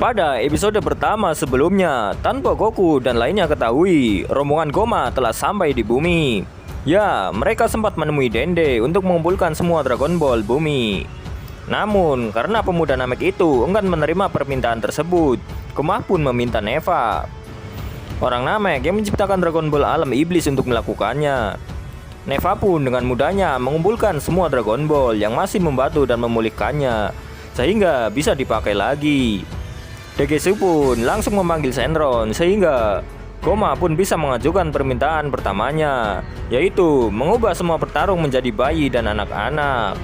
Pada episode pertama sebelumnya, tanpa Goku dan lainnya ketahui, rombongan Goma telah sampai di bumi. Ya, mereka sempat menemui Dende untuk mengumpulkan semua Dragon Ball bumi. Namun, karena pemuda Namek itu enggan menerima permintaan tersebut, Goma pun meminta Neva, orang Namek yang menciptakan Dragon Ball alam iblis, untuk melakukannya. Neva pun dengan mudahnya mengumpulkan semua Dragon Ball yang masih membatu dan memulihkannya, sehingga bisa dipakai lagi. Degesu pun langsung memanggil Shenron sehingga Goma pun bisa mengajukan permintaan pertamanya, yaitu mengubah semua petarung menjadi bayi dan anak-anak.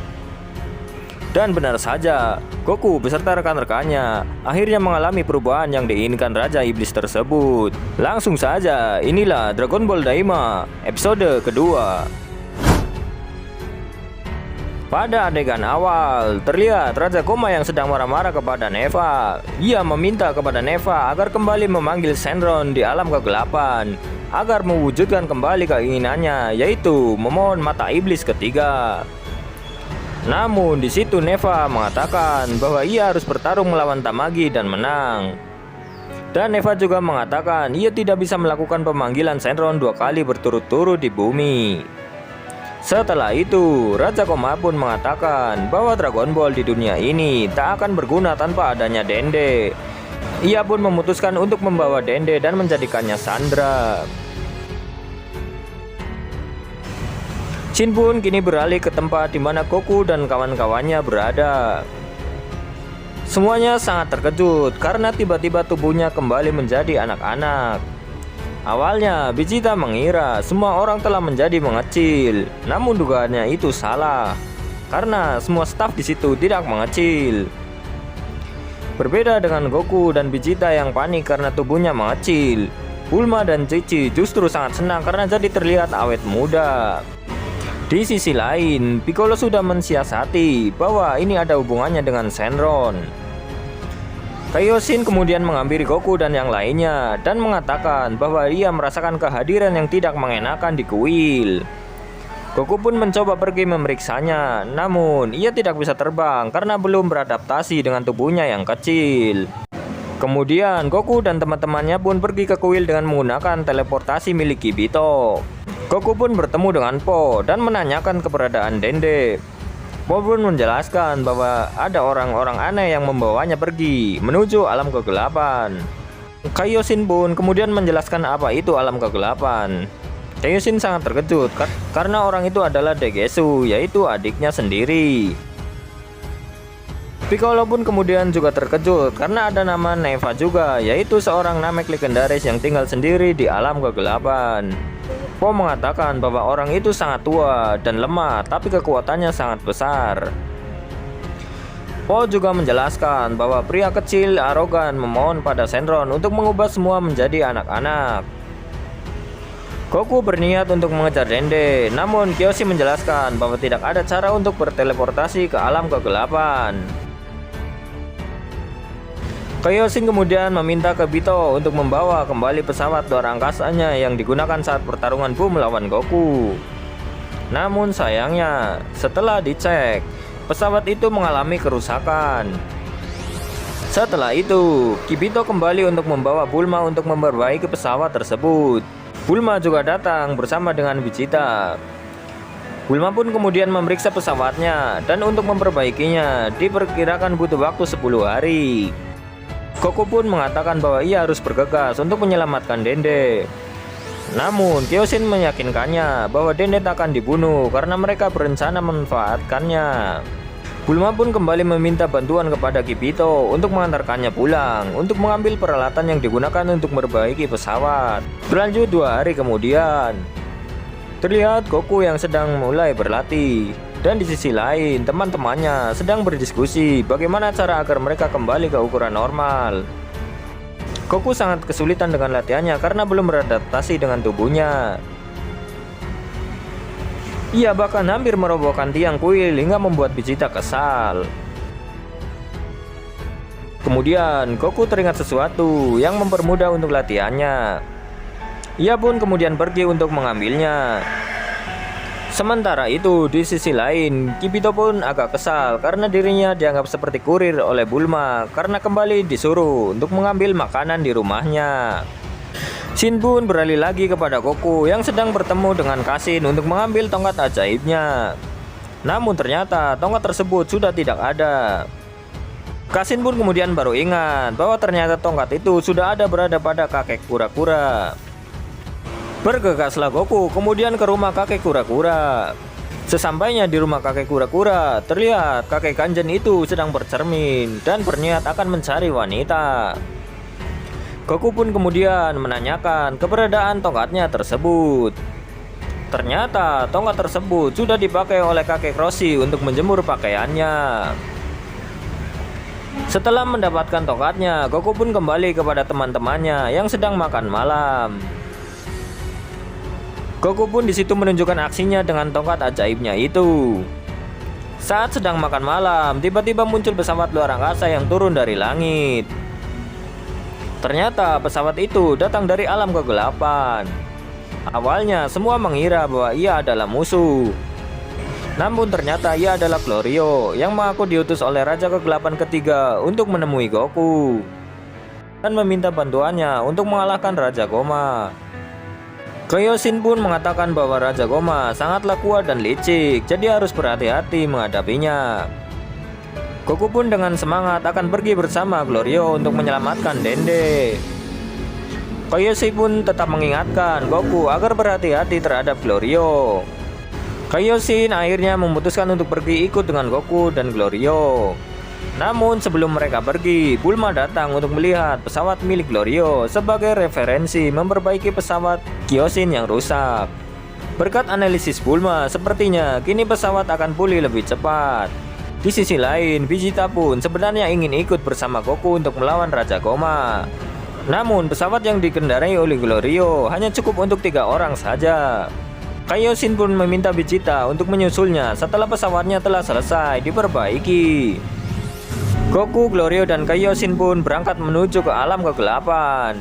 Dan benar saja, Goku beserta rekan-rekannya akhirnya mengalami perubahan yang diinginkan Raja Iblis tersebut. Langsung saja, inilah Dragon Ball Daima episode kedua. Pada adegan awal, terlihat Raja Goma yang sedang marah-marah kepada Neva. Ia meminta kepada Neva agar kembali memanggil Shenron di alam kegelapan, agar mewujudkan kembali keinginannya, yaitu memohon mata iblis ketiga. Namun di situ Neva mengatakan bahwa ia harus bertarung melawan Tamagi dan menang. Dan Neva juga mengatakan ia tidak bisa melakukan pemanggilan Shenron 2 kali berturut-turut di bumi. Setelah itu, Raja Goma pun mengatakan bahwa Dragon Ball di dunia ini tak akan berguna tanpa adanya Dende. Ia pun memutuskan untuk membawa Dende dan menjadikannya sandera. Shin pun kini beralih ke tempat di mana Goku dan kawan-kawannya berada. Semuanya sangat terkejut karena tiba-tiba tubuhnya kembali menjadi anak-anak. Awalnya Vegeta mengira semua orang telah menjadi mengecil, namun dugaannya itu salah karena semua staf di situ tidak mengecil. Berbeda dengan Goku dan Vegeta yang panik karena tubuhnya mengecil, Bulma dan Cici justru sangat senang karena jadi terlihat awet muda. Di sisi lain, Piccolo sudah mensiasati bahwa ini ada hubungannya dengan Shenron. Kaioshin kemudian menghampiri Goku dan yang lainnya dan mengatakan bahwa ia merasakan kehadiran yang tidak mengenakan di kuil. Goku pun mencoba pergi memeriksanya, namun ia tidak bisa terbang karena belum beradaptasi dengan tubuhnya yang kecil. Kemudian Goku dan teman-temannya pun pergi ke kuil dengan menggunakan teleportasi milik Kibito. Goku pun bertemu dengan Po dan menanyakan keberadaan Dende. Po pun menjelaskan bahwa ada orang-orang aneh yang membawanya pergi menuju alam kegelapan. Kaioshin pun kemudian menjelaskan apa itu alam kegelapan. Kaioshin sangat terkejut karena orang itu adalah Degesu, yaitu adiknya sendiri. Piccolo pun kemudian juga terkejut karena ada nama Neva juga, yaitu seorang Namek legendaris yang tinggal sendiri di alam kegelapan. Po mengatakan bahwa orang itu sangat tua dan lemah, tapi kekuatannya sangat besar. Po juga menjelaskan bahwa pria kecil arogan memohon pada Shenron untuk mengubah semua menjadi anak-anak. Goku berniat untuk mengejar Dende, namun Kyoshi menjelaskan bahwa tidak ada cara untuk berteleportasi ke alam kegelapan. Kaioshin kemudian meminta ke Bito untuk membawa kembali pesawat luar angkasanya yang digunakan saat pertarungan Buu melawan Goku. Namun sayangnya, setelah dicek, pesawat itu mengalami kerusakan. Setelah itu, Kibito kembali untuk membawa Bulma untuk memperbaiki pesawat tersebut. Bulma juga datang bersama dengan Vegeta. Bulma pun kemudian memeriksa pesawatnya dan untuk memperbaikinya diperkirakan butuh waktu 10 hari. Goku pun mengatakan bahwa ia harus bergegas untuk menyelamatkan Dende. Namun Kaioshin meyakinkannya bahwa Dende tak akan dibunuh karena mereka berencana memanfaatkannya. Bulma pun kembali meminta bantuan kepada Kibito untuk mengantarkannya pulang untuk mengambil peralatan yang digunakan untuk memperbaiki pesawat. Berlanjut 2 hari kemudian, terlihat Goku yang sedang mulai berlatih. Dan di sisi lain, teman-temannya sedang berdiskusi bagaimana cara agar mereka kembali ke ukuran normal. Goku sangat kesulitan dengan latihannya karena belum beradaptasi dengan tubuhnya. Ia bahkan hampir merobohkan tiang kuil hingga membuat Vegeta kesal. Kemudian Goku teringat sesuatu yang mempermudah untuk latihannya. Ia pun kemudian pergi untuk mengambilnya. Sementara itu, di sisi lain, Kibito pun agak kesal karena dirinya dianggap seperti kurir oleh Bulma karena kembali disuruh untuk mengambil makanan di rumahnya. Shin pun beralih lagi kepada Goku yang sedang bertemu dengan Kashin untuk mengambil tongkat ajaibnya. Namun ternyata tongkat tersebut sudah tidak ada. Kashin pun kemudian baru ingat bahwa ternyata tongkat itu sudah ada berada pada kakek kura-kura. Bergegaslah Goku kemudian ke rumah kakek kura-kura. Sesampainya di rumah kakek kura-kura, terlihat kakek Kanjeng itu sedang bercermin dan berniat akan mencari wanita. Goku pun kemudian menanyakan keberadaan tongkatnya tersebut. Ternyata tongkat tersebut sudah dipakai oleh kakek Roshi untuk menjemur pakaiannya. Setelah mendapatkan tongkatnya, Goku pun kembali kepada teman-temannya yang sedang makan malam. Goku pun disitu menunjukkan aksinya dengan tongkat ajaibnya itu. Saat sedang makan malam, tiba-tiba muncul pesawat luar angkasa yang turun dari langit. Ternyata pesawat itu datang dari alam kegelapan. Awalnya semua mengira bahwa ia adalah musuh. Namun ternyata ia adalah Glorio yang mengaku diutus oleh Raja Kegelapan ketiga untuk menemui Goku dan meminta bantuannya untuk mengalahkan Raja Goma. Kaioshin pun mengatakan bahwa Raja Goma sangatlah kuat dan licik, jadi harus berhati-hati menghadapinya. Goku pun dengan semangat akan pergi bersama Glorio untuk menyelamatkan Dende. Kaioshin pun tetap mengingatkan Goku agar berhati-hati terhadap Glorio. Kaioshin akhirnya memutuskan untuk pergi ikut dengan Goku dan Glorio. Namun sebelum mereka pergi, Bulma datang untuk melihat pesawat milik Glorio sebagai referensi memperbaiki pesawat Kaioshin yang rusak. Berkat analisis Bulma, sepertinya kini pesawat akan pulih lebih cepat. Di sisi lain, Vegeta pun sebenarnya ingin ikut bersama Goku untuk melawan Raja Goma. Namun pesawat yang dikendarai oleh Glorio hanya cukup untuk 3 orang saja. Kaioshin pun meminta Vegeta untuk menyusulnya setelah pesawatnya telah selesai diperbaiki. Goku, Glorio, dan Kaioshin pun berangkat menuju ke alam kegelapan.